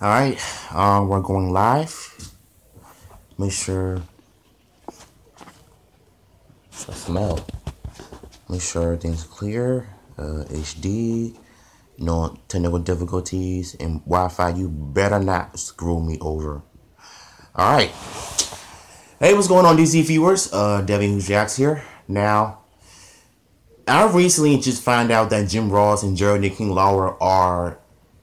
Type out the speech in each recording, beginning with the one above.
All right, we're going live. Make sure smell. Make sure everything's clear. HD. No technical difficulties and Wi-Fi. You better not screw me over. All right. Hey, what's going on, DC viewers? Devin Who's Jacks here. Now, I recently just found out that Jim Ross and Jerry King Lawler are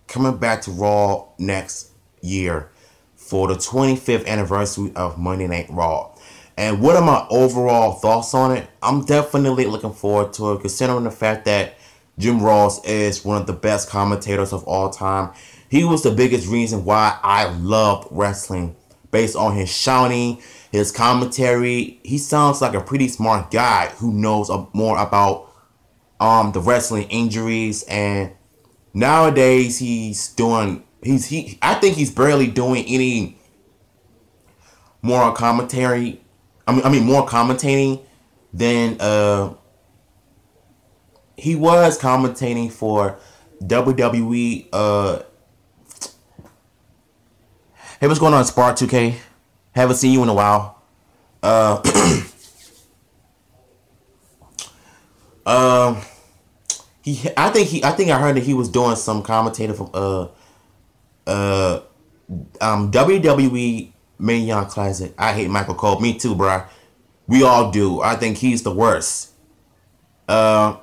coming back to Raw next year for the 25th anniversary of Monday Night Raw. And what are my overall thoughts on it? I'm definitely looking forward to it, considering the fact that Jim Ross is one of the best commentators of all time. He was the biggest reason why I loved wrestling, based on his shouting, his commentary. He sounds like a pretty smart guy who knows more about the wrestling injuries, and nowadays I think he's barely doing any more commentary. I mean more commentating than he was commentating for WWE. Hey, what's going on, Spark 2K? Haven't seen you in a while. Uh, um, I think I heard that he was doing some commentator from uh WWE Mania Classic. I hate Michael Cole. Me too, bro. We all do. I think he's the worst. Uh,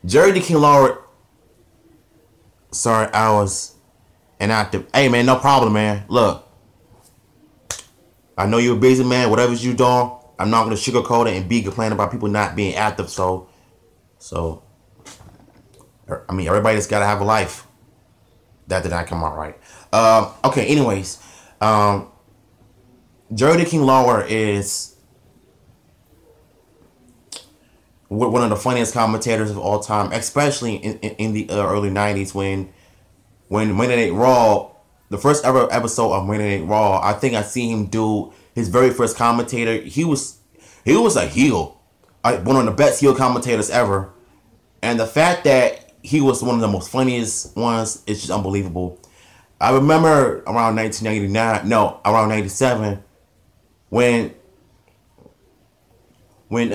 Jerry the King Lawler. Sorry, I was inactive. Hey, man, no problem, man. Look, I know you're a busy man. Whatever you doing, I'm not gonna sugarcoat it and be complaining about people not being active. So, I mean, everybody's gotta have a life. That did not come out right. Okay. Anyways, um, Jerry the King Lawler is one of the funniest commentators of all time, especially in the early '90s when Monday Night Raw, the first ever episode of Monday Night Raw. I think I seen him do his very first commentator. He was a heel, one of the best heel commentators ever, and the fact that he was one of the most funniest ones is just unbelievable. I remember around 1999, no, around '97, when when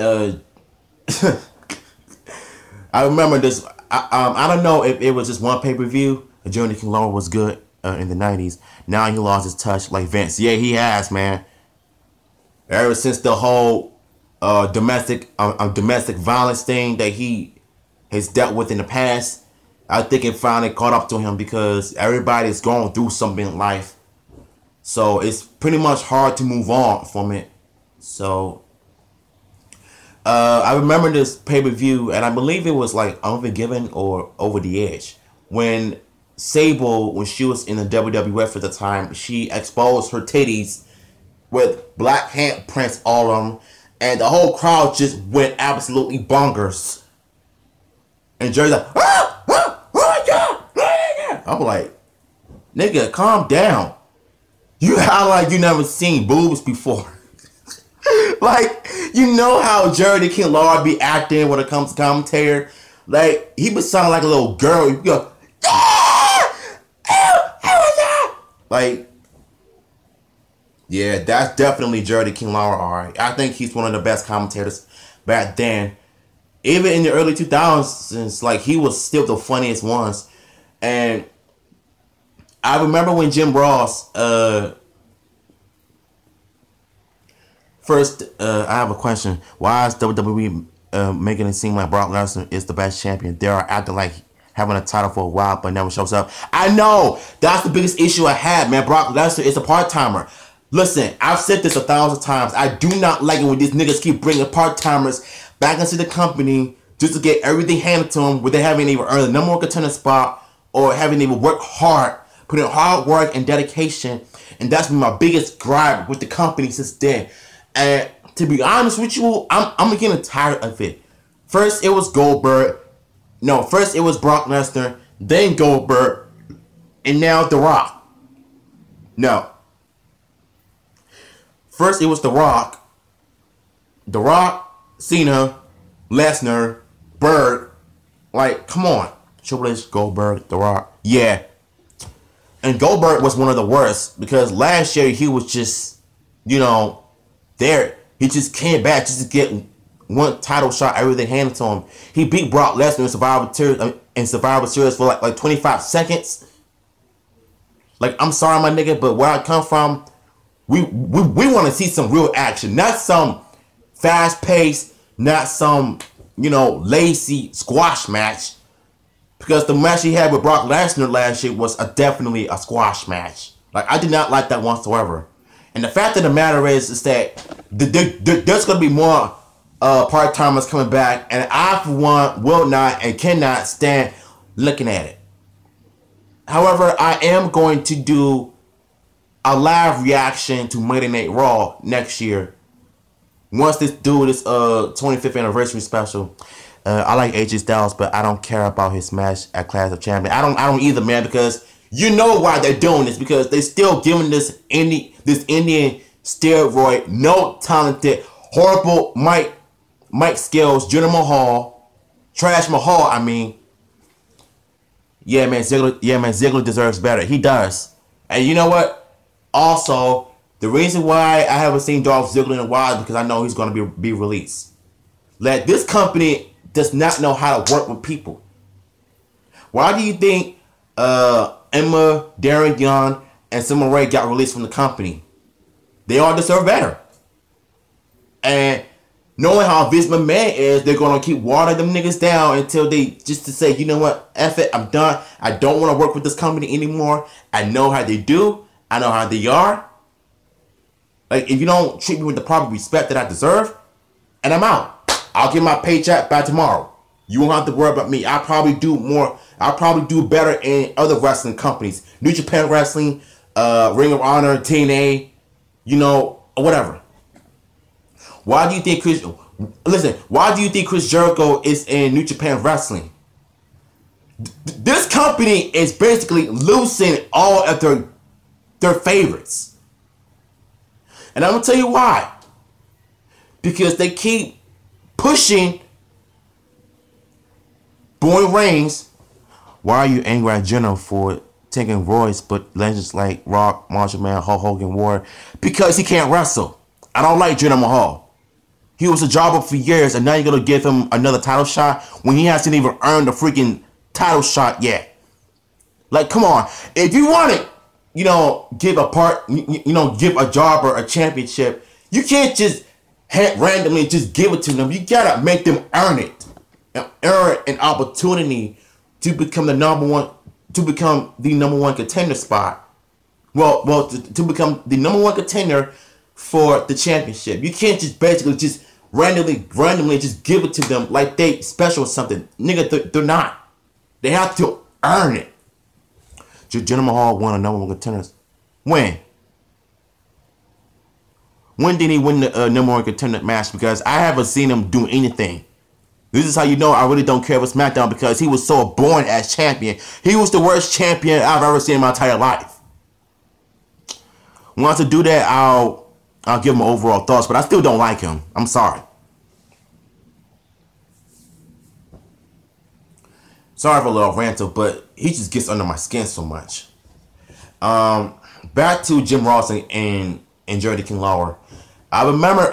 I remember this. I don't know if it was just one pay per view. Johnny King Lawler was good in the '90s. Now he lost his touch like Vince. Yeah, he has, man. Ever since the whole domestic violence thing that he has dealt with in the past, I think it finally caught up to him because everybody's going through something in life. So it's pretty much hard to move on from it. So I remember this pay per view, and I believe it was like Unforgiven or Over the Edge, when Sable, when she was in the WWF at the time, she exposed her titties with black handprints all on them, and the whole crowd just went absolutely bonkers. And Jerry's like, ah, ah, oh my god, oh my god. I'm like, nigga, calm down. You act like you never seen boobs before. Like, you know how Jerry the King Lawler be acting when it comes to commentator? Like, he would sound like a little girl. You go, ah! Like, yeah, that's definitely Jerry the King Lawler, alright. I think he's one of the best commentators back then. Even in the early 2000s, like, he was still the funniest ones. And I remember when Jim Ross, first, I have a question. Why is WWE making it seem like Brock Lesnar is the best champion? They are acting like having a title for a while, but never shows up. I know! That's the biggest issue I had, man. Brock Lesnar is a part-timer. Listen, I've said this 1,000 times. I do not like it when these niggas keep bringing part-timers back into the company just to get everything handed to them where they haven't even earned the number one contender spot or haven't even worked hard, put in hard work and dedication. And that's been my biggest gripe with the company since then. And to be honest with you, I'm getting tired of it. First it was Goldberg. No, first it was Brock Lesnar, then Goldberg, and now The Rock. No. First it was The Rock, Cena, Lesnar, Berg. Like, come on. Triple H, Goldberg, The Rock. Yeah. And Goldberg was one of the worst because last year he was just, there. He just came back just to get one title shot, everything handed to him. He beat Brock Lesnar in Survivor Series for like 25 seconds. Like, I'm sorry, my nigga, but where I come from, we want to see some real action, not some fast paced, not some lazy squash match. Because the match he had with Brock Lesnar last year was definitely a squash match. Like, I did not like that whatsoever. And the fact of the matter is that there's going to be more part-timers coming back. And I, for one, will not and cannot stand looking at it. However, I am going to do a live reaction to Monday Night Raw next year. Once this 25th anniversary special. I like AJ Styles, but I don't care about his match at Clash of Champions. I don't either, man, because you know why they're doing this, because they still giving this Indian steroid, no talented, horrible Mike Skills, Jinder Mahal, Trash Mahal. I mean, yeah, man, Ziggler deserves better. He does, and you know what? Also, the reason why I haven't seen Dolph Ziggler in a while is because I know he's going to be released. Like, this company does not know how to work with people. Why do you think Emma, Darren Young, and Summer Rae got released from the company? They all deserve better. And knowing how Vince McMahon is, they're going to keep watering them niggas down until they just to say, you know what, F it, I'm done. I don't want to work with this company anymore. I know how they do. I know how they are. Like, if you don't treat me with the proper respect that I deserve, and I'm out. I'll get my paycheck by tomorrow. You won't have to worry about me. I'll probably do better in other wrestling companies. New Japan Wrestling, Ring of Honor, TNA, whatever. Why do you think Chris Jericho is in New Japan Wrestling? This company is basically losing all of their favorites. And I'm going to tell you why. Because they keep pushing Boy Reigns. Why are you angry at Jenna for taking Royce, but legends like Rock, Marshall Man, Hulk Hogan, Ward? Because he can't wrestle. I don't like Jinder Mahal. He was a jobber for years, and now you're going to give him another title shot when he hasn't even earned a freaking title shot yet. Like, come on. If you want it, give a jobber a championship, you can't just randomly just give it to them. You gotta make them earn it, and earn an opportunity to become the number one contender spot. Well, to become the number one contender for the championship. You can't just basically just randomly just give it to them like they special or something. Nigga, they're not. They have to earn it. Jinder Mahal won a number one contender. When did he win the number one contender match? Because I haven't seen him do anything. This is how you know I really don't care for SmackDown, because he was so boring as champion. He was the worst champion I've ever seen in my entire life. Once I do that, I'll give him overall thoughts, but I still don't like him. I'm sorry. Sorry for a little ranter, but he just gets under my skin so much. Back to Jim Ross and Jerry the King Lawler. I remember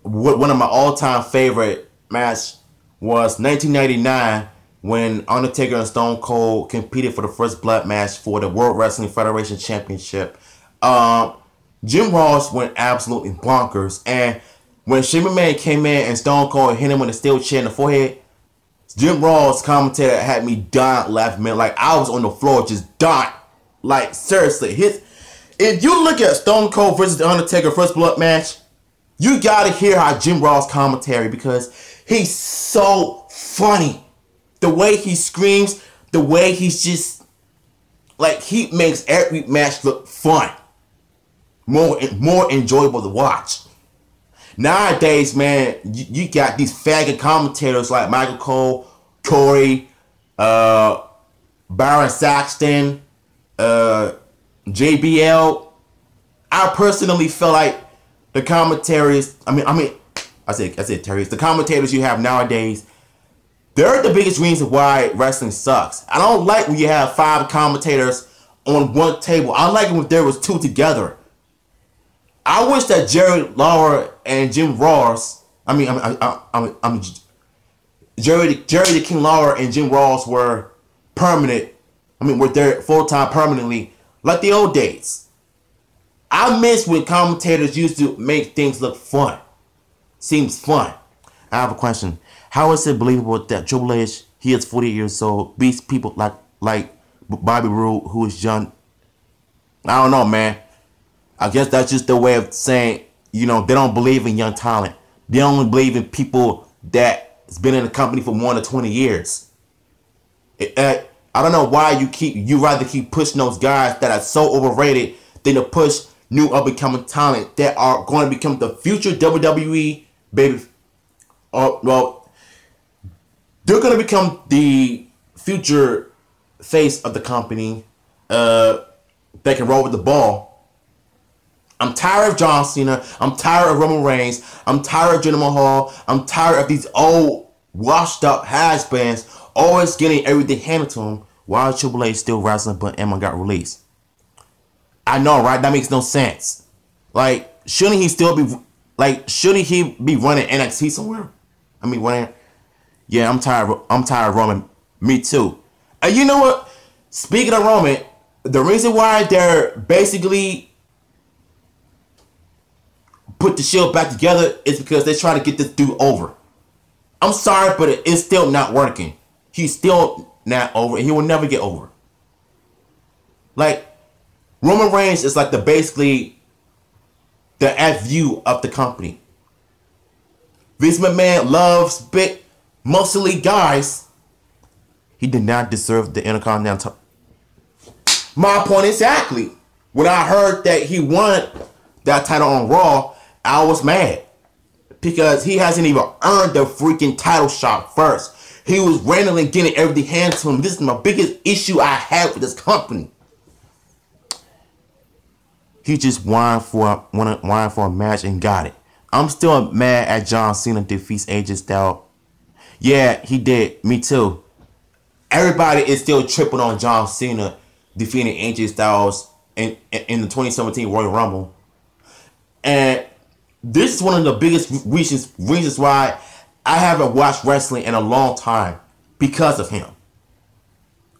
one of my all-time favorite matches was 1999 when Undertaker and Stone Cold competed for the first blood match for the World Wrestling Federation Championship. Jim Ross went absolutely bonkers, and when Shane McMahon came in and Stone Cold hit him with a steel chair in the forehead, Jim Ross commentator had me dying laughing, man. Like, I was on the floor just dying. Like, seriously, if you look at Stone Cold versus The Undertaker first blood match, you gotta hear how Jim Ross commentary, because he's so funny. The way he screams, the way he's just, like, he makes every match look fun. More enjoyable to watch. Nowadays, man, you got these faggot commentators like Michael Cole, Corey, Byron Saxton, JBL. I personally feel like the commentaries, the commentators you have nowadays, They're the biggest reason why wrestling sucks. I don't like when you have 5 commentators on one table. I like it when there was 2 together. I wish that Jerry Lawler and Jim Ross, Jerry the King Lawler and Jim Ross were permanent. Were there full time permanently, like the old days. I miss when commentators used to make things look fun. Seems fun. I have a question. How is it believable that Triple H, he is 40 years old, beats people like Bobby Roode, who is young? I don't know, man. I guess that's just the way of saying, they don't believe in young talent. They only believe in people that's been in the company for more than 20 years. I don't know why you rather keep pushing those guys that are so overrated than to push new up-and-coming talent that are going to become the future WWE baby. Well, they're going to become the future face of the company. They can roll with the ball. I'm tired of John Cena. I'm tired of Roman Reigns. I'm tired of Jinder Mahal. I'm tired of these old, washed-up has-beens always getting everything handed to him while Triple H still wrestling, but Emma got released. I know, right? That makes no sense. Like, shouldn't he be running NXT somewhere? Running. Yeah, I'm tired of Roman. Me too. And you know what? Speaking of Roman, the reason why they're basically put the Shield back together is because they're trying to get this dude over. I'm sorry, but it's still not working. He's still not over, and he will never get over. Like, Roman Reigns is like basically the FU of the company. Vince McMahon loves big, muscly guys. He did not deserve the Intercontinental. My point exactly. When I heard that he won that title on Raw, I was mad. Because he hasn't even earned the freaking title shot first. He was randomly getting everything handed to him. This is my biggest issue I have with this company. He just whined for a match and got it. I'm still mad at John Cena defeats AJ Styles. Yeah, he did. Me too. Everybody is still tripping on John Cena defeating AJ Styles in the 2017 Royal Rumble. And this is one of the biggest reasons why I haven't watched wrestling in a long time, because of him.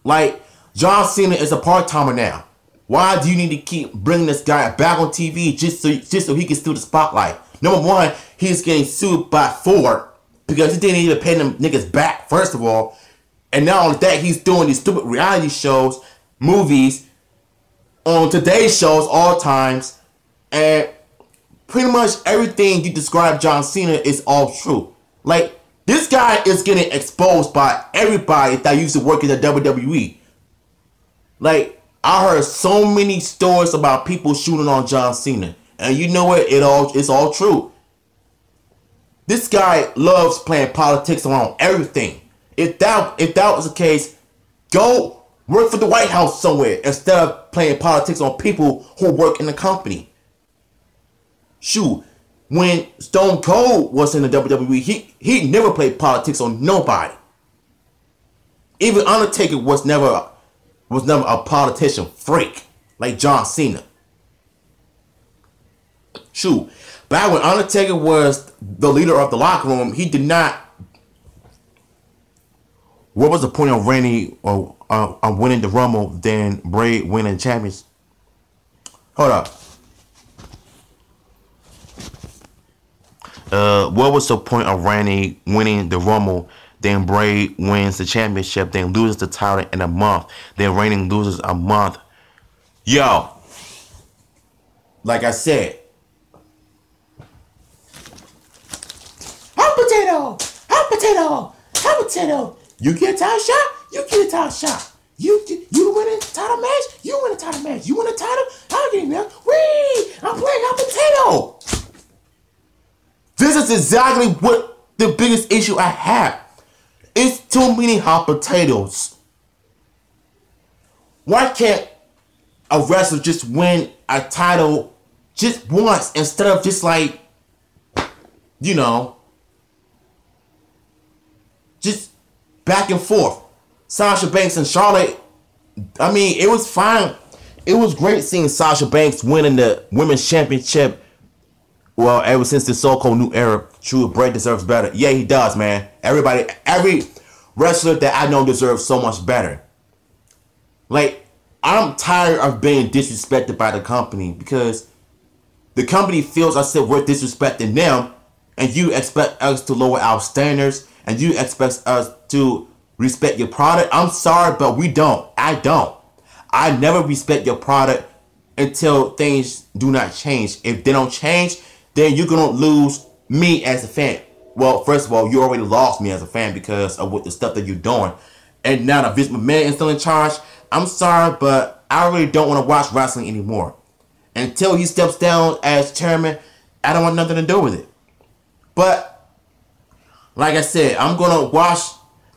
Like, John Cena is a part-timer now. Why do you need to keep bringing this guy back on TV just so he can steal the spotlight? Number one, he's getting sued by Ford because he didn't even pay them niggas back, first of all. And not only that, he's doing these stupid reality shows, movies, on today's shows all times. And pretty much everything you describe John Cena is all true. Like, this guy is getting exposed by everybody that used to work in the WWE. Like, I heard so many stories about people shooting on John Cena. And you know what? It's all true. This guy loves playing politics around everything. If that was the case, go work for the White House somewhere instead of playing politics on people who work in the company. Shoot, when Stone Cold was in the WWE, he never played politics on nobody. Even Undertaker was never a politician freak like John Cena. Shoot, back when Undertaker was the leader of the locker room, he did not. What was the point of Randy winning the Rumble than Bray winning the championship? Hold up. What was the point of Randy winning the Rumble, then Bray wins the championship, then loses the title in a month, then Randy loses a month? Yo, like I said, hot potato. You get a title shot, you get a title shot. You win a title match, you win a title match. You win a title, I'll get it. Wee! I'm playing hot potato. This is exactly what the biggest issue I have. It's too many hot potatoes. Why can't a wrestler just win a title just once instead of just like, just back and forth. Sasha Banks and Charlotte. I mean, it was fine. It was great seeing Sasha Banks winning the Women's Championship. Well, ever since the so-called new era, true, Bray deserves better. Yeah, he does, man. Every wrestler that I know deserves so much better. Like, I'm tired of being disrespected by the company because the company feels as if we're disrespecting them, and you expect us to lower our standards, and you expect us to respect your product. I'm sorry, but we don't. I don't. I never respect your product until things do not change. If they don't change, then you're going to lose me as a fan. Well, first of all, you already lost me as a fan because of what the stuff that you're doing. And now that Vince McMahon is still in charge, I'm sorry, but I really don't want to watch wrestling anymore. Until he steps down as chairman, I don't want nothing to do with it. But, like I said, I'm going to watch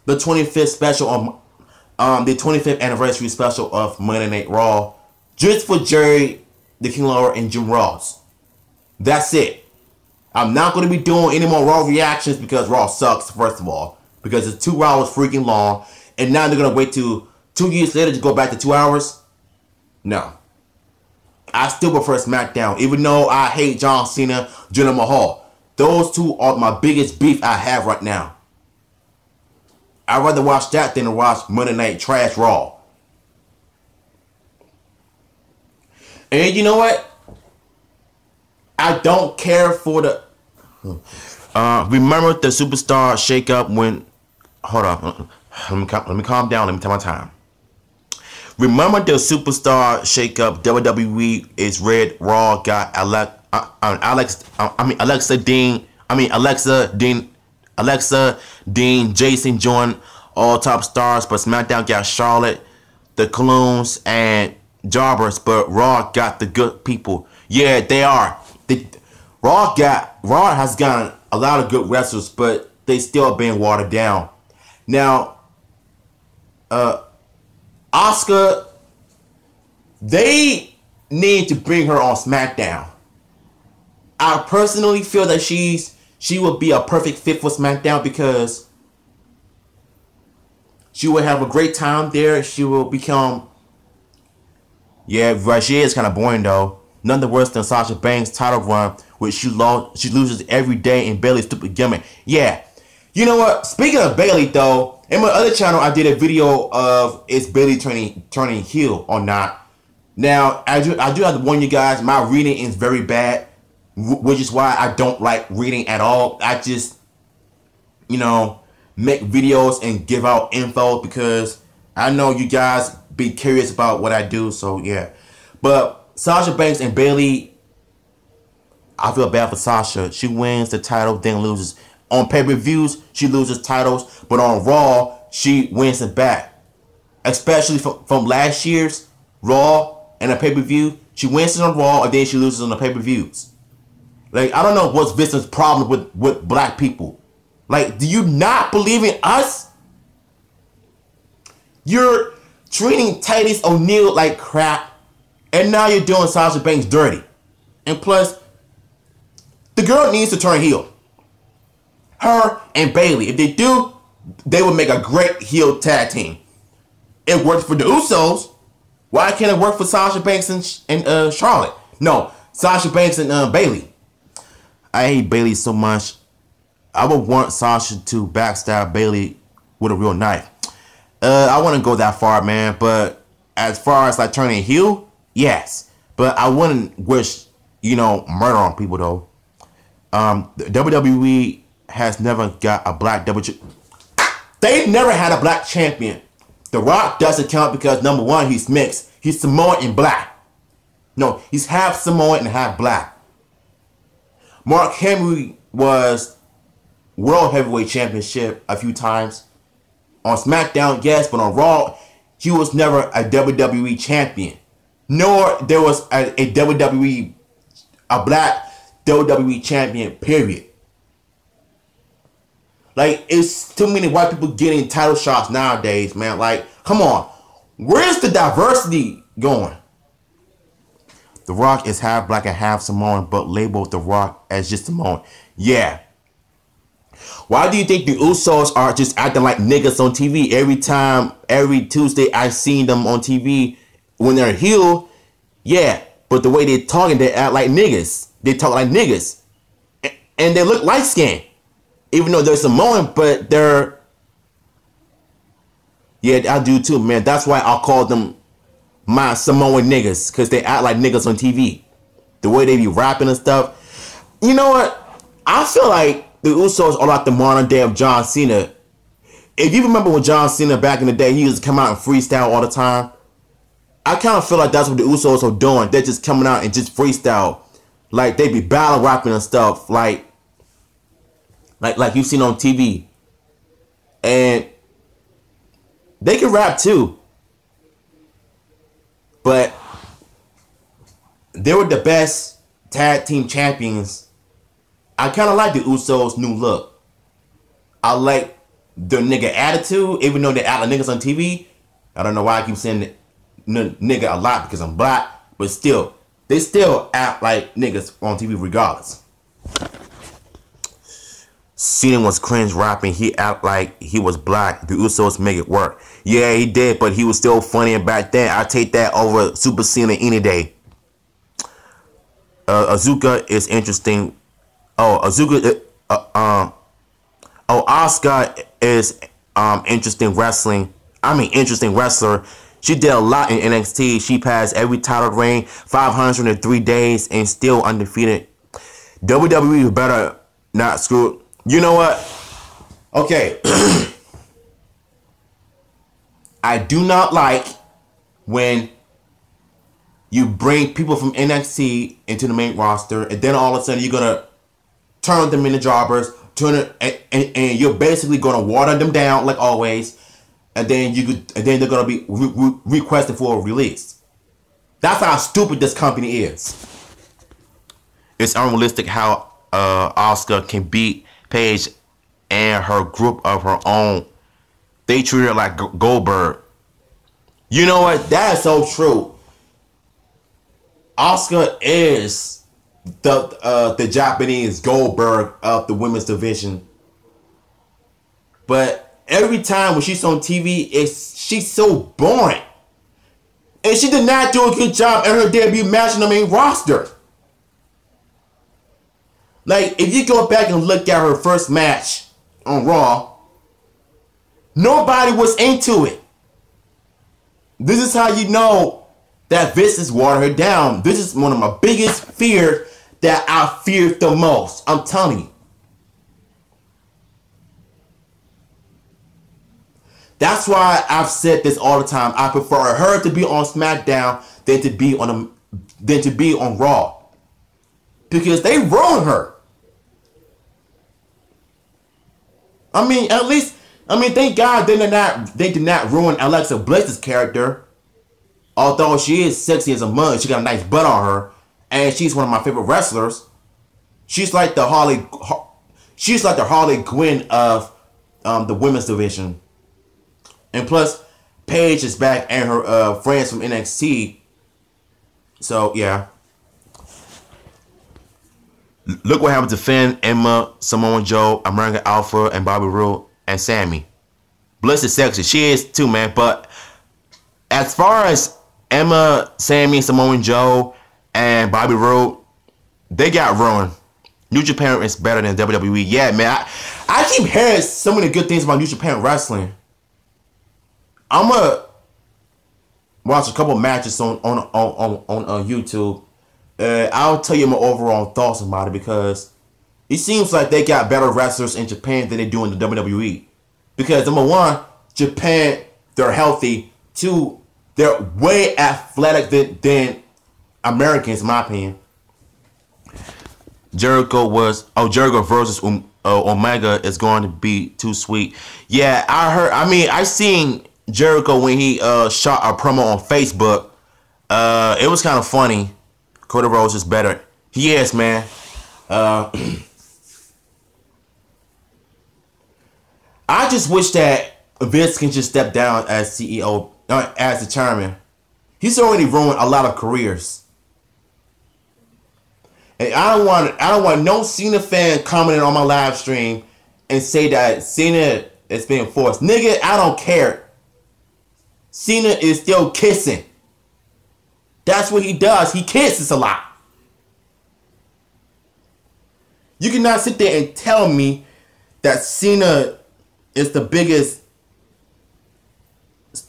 the 25th special of the 25th anniversary special of Monday Night Raw just for Jerry, the King Lawler, and Jim Ross. That's it. I'm not going to be doing any more Raw reactions because Raw sucks, first of all. Because it's 2 hours freaking long. And now they're going to wait till 2 years later to go back to 2 hours? No. I still prefer SmackDown. Even though I hate John Cena, Jinder Mahal. Those two are my biggest beef I have right now. I'd rather watch that than to watch Monday Night Trash Raw. And you know what? I don't care for the... remember the Superstar shakeup when... Hold on. Let me calm down. Let me take my time. Remember the Superstar shakeup? WWE is Red. Raw got Alexa Dean, Jason joined all top stars, but SmackDown got Charlotte, the Clones, and Jobbers, but Raw got the good people. Yeah, they are. Raw has gotten a lot of good wrestlers, but they still being watered down. Now, Asuka, they need to bring her on SmackDown. I personally feel that she would be a perfect fit for SmackDown because she will have a great time there. She will become... Yeah, right, she is kind of boring though. Nothing worse than Sasha Banks' title run, which she loses every day in Bayley's stupid gimmick. Yeah. You know what? Speaking of Bayley though, in my other channel I did a video of is Bayley turning heel or not. Now, I do have to warn you guys, my reading is very bad, which is why I don't like reading at all. I just, make videos and give out info because I know you guys be curious about what I do, so yeah. But Sasha Banks and Bayley, I feel bad for Sasha. She wins the title, then loses. On pay-per-views, she loses titles, but on Raw, she wins it back. Especially from last year's Raw and a pay-per-view, she wins it on Raw, and then she loses on the pay-per-views. Like, I don't know what's Vince's problem with black people. Like, do you not believe in us? You're treating Titus O'Neil like crap, and now you're doing Sasha Banks dirty. And plus, the girl needs to turn heel. Her and Bayley. If they do, they would make a great heel tag team. It worked for the Usos. Why can't it work for Sasha Banks and Charlotte? No, Sasha Banks and Bayley. I hate Bayley so much. I would want Sasha to backstab Bayley with a real knife. I wouldn't go that far, man. But as far as like turning heel, yes. But I wouldn't wish, murder on people though. The WWE has never got a black They've never had a black champion. The Rock doesn't count because number one, he's mixed. He's Samoan and black. No, he's half Samoan and half black. Mark Henry was World Heavyweight Championship a few times. On SmackDown, yes, but on Raw, he was never a WWE champion. Nor there was a black WWE champion, period. Like, it's too many white people getting title shots nowadays, man. Like, come on. Where's the diversity going? The Rock is half black and half Samoan, but labeled The Rock as just Samoan. Yeah. Why do you think the Usos are just acting like niggas on TV every time, every Tuesday I seen them on TV when they're heel? Yeah, but the way they're talking, they act like niggas. They talk like niggas. And they look light skinned. Even though they're Samoan, but they're... Yeah, I do too, man. That's why I'll call them my Samoan niggas. Because they act like niggas on TV. The way they be rapping and stuff. You know what? I feel like the Usos are like the modern day of John Cena. If you remember when John Cena back in the day, he used to come out and freestyle all the time. I kind of feel like that's what the Usos are doing. They're just coming out and just freestyle. Like they be battle rapping and stuff. Like you've seen on TV. And they can rap too. But they were the best tag team champions. I kind of like the Usos' new look. I like their nigga attitude, even though they act like niggas on TV. I don't know why I keep saying nigga a lot because I'm black, but still, they still act like niggas on TV regardless. Cena was cringe rapping. He act like he was black. The Usos make it work. Yeah, he did, but he was still funny. And back then, I take that over Super Cena any day. Azuka is interesting. Asuka is interesting wrestler. She did a lot in NXT. She passed every title reign, 503 days, and still undefeated. WWE better not screw. You know what? Okay. I do not like when you bring people from NXT into the main roster, and then all of a sudden you're gonna turn them into jobbers, and you're basically gonna water them down like always, and then they're gonna be requesting for a release. That's how stupid this company is. It's unrealistic how Asuka can beat Paige and her group of her own. They treat her like Goldberg. You know what? That is so true. Asuka is the Japanese Goldberg of the women's division. But every time when she's on TV, she's so boring. And she did not do a good job in her debut match in the main roster. Like, if you go back and look at her first match on Raw, nobody was into it. This is how you know that Vince is watering her down. This is one of my biggest fears that I feared the most. I'm telling you. That's why I've said this all the time. I prefer her to be on SmackDown than to be on Raw. Because they ruined her. I mean, thank God they did not ruin Alexa Bliss's character. Although she is sexy as a mug, she got a nice butt on her, and she's one of my favorite wrestlers. She's like the Harley Quinn of the women's division. And plus, Paige is back and her friends from NXT. So yeah. Look what happened to Finn, Emma, Samoa Joe, American Alpha, and Bobby Roode, and Sammy. Bliss is sexy. She is too, man. But as far as Emma, Sammy, Samoa Joe, and Bobby Roode, they got ruined. New Japan is better than WWE. Yeah, man. I keep hearing so many good things about New Japan wrestling. I'm gonna watch a couple matches on YouTube. I'll tell you my overall thoughts about it because it seems like they got better wrestlers in Japan than they do in the WWE. Because number one, Japan, they're healthy. Two, they're way athletic than Americans, in my opinion. Jericho versus Omega is going to be too sweet. Yeah, I seen Jericho when he shot a promo on Facebook. It was kind of funny. Cody Rhodes is better. He is, man. I just wish that Vince can just step down as CEO, as the chairman. He's already ruined a lot of careers. And I don't want no Cena fan commenting on my live stream and say that Cena is being forced. Nigga, I don't care. Cena is still kissing. That's what he does. He kisses a lot. You cannot sit there and tell me that Cena is the biggest.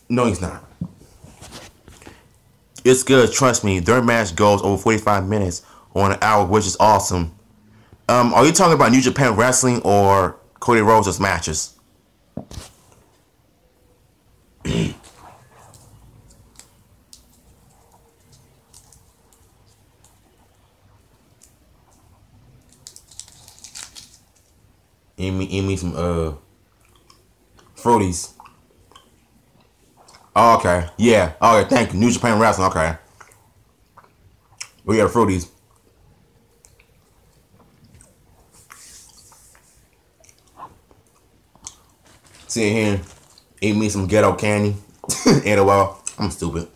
No, he's not. It's good, trust me. Their match goes over 45 minutes or an hour, which is awesome. Are you talking about New Japan Wrestling or Cody Rhodes' matches? Eat me some fruities. Oh, okay. Yeah. Okay, thank you. New Japan Wrestling, okay. We got fruities. Sitting here, eat me some ghetto candy. In a while. I'm stupid.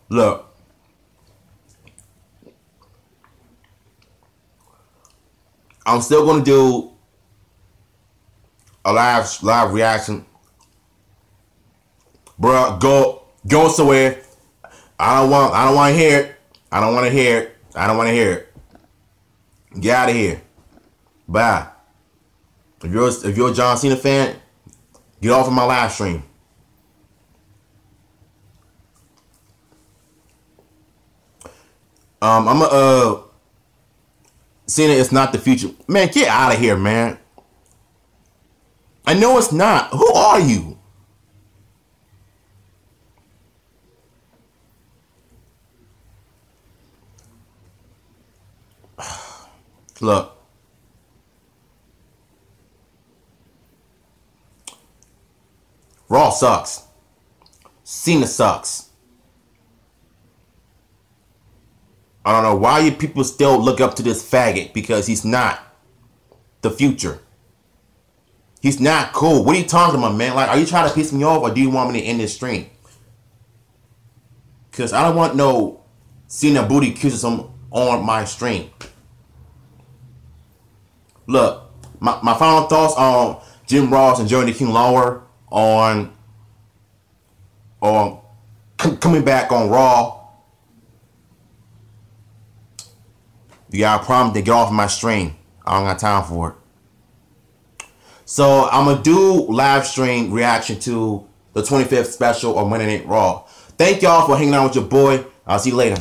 Look. I'm still gonna do a live reaction. Bruh, go somewhere. I don't want to hear it. I don't want to hear it. I don't want to hear it. Get out of here. Bye. If you're a John Cena fan, get off of my live stream. Cena is not the future. Man, get out of here, man. I know it's not. Who are you? Look. Raw sucks. Cena sucks. I don't know why you people still look up to this faggot, because he's not the future. He's not cool. What are you talking about, man? Like, are you trying to piss me off, or do you want me to end this stream? Because I don't want no Cena booty kisses on my stream. Look, my final thoughts on Jim Ross and Johnny King Lawler on coming back on Raw. You got a problem, then get off my stream. I don't got time for it. So I'm gonna do live stream reaction to the 25th special of Monday Night Raw. Thank y'all for hanging out with your boy. I'll see you later.